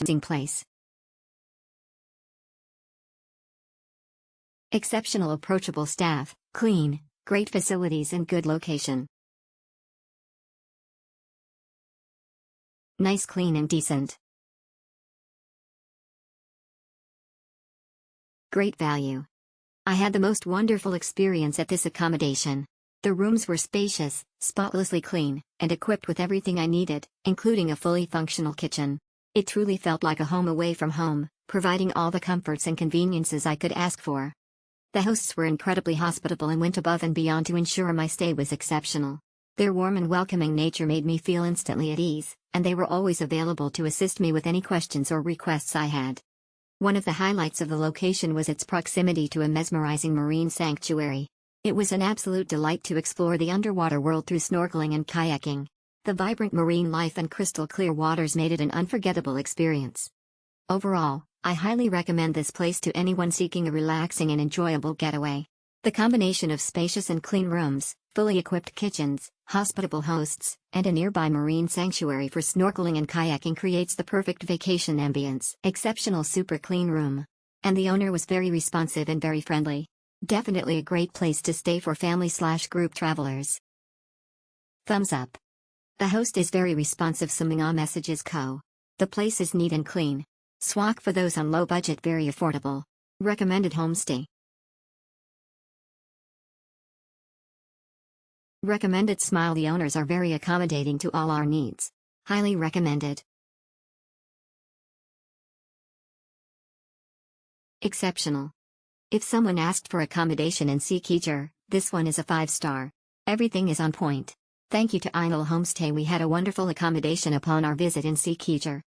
place. Exceptional approachable staff, clean, great facilities and good location. Nice, clean and decent. Great value. I had the most wonderful experience at this accommodation. The rooms were spacious, spotlessly clean, and equipped with everything I needed, including a fully functional kitchen. It truly felt like a home away from home, providing all the comforts and conveniences I could ask for. The hosts were incredibly hospitable and went above and beyond to ensure my stay was exceptional. Their warm and welcoming nature made me feel instantly at ease, and they were always available to assist me with any questions or requests I had. One of the highlights of the location was its proximity to a mesmerizing marine sanctuary. It was an absolute delight to explore the underwater world through snorkeling and kayaking. The vibrant marine life and crystal clear waters made it an unforgettable experience. Overall, I highly recommend this place to anyone seeking a relaxing and enjoyable getaway. The combination of spacious and clean rooms, fully equipped kitchens, hospitable hosts, and a nearby marine sanctuary for snorkeling and kayaking creates the perfect vacation ambience. Exceptional super clean room. And the owner was very responsive and very friendly. Definitely a great place to stay for family/group travelers. Thumbs up. The host is very responsive. Summing all messages co. The place is neat and clean. Swag for those on low budget, very affordable. Recommended homestay. Recommended smile. The owners are very accommodating to all our needs. Highly recommended. Exceptional. If someone asked for accommodation in Siquijor, this one is a 5-star. Everything is on point. Thank you to Einel Homestay. We had a wonderful accommodation upon our visit in Siquijor.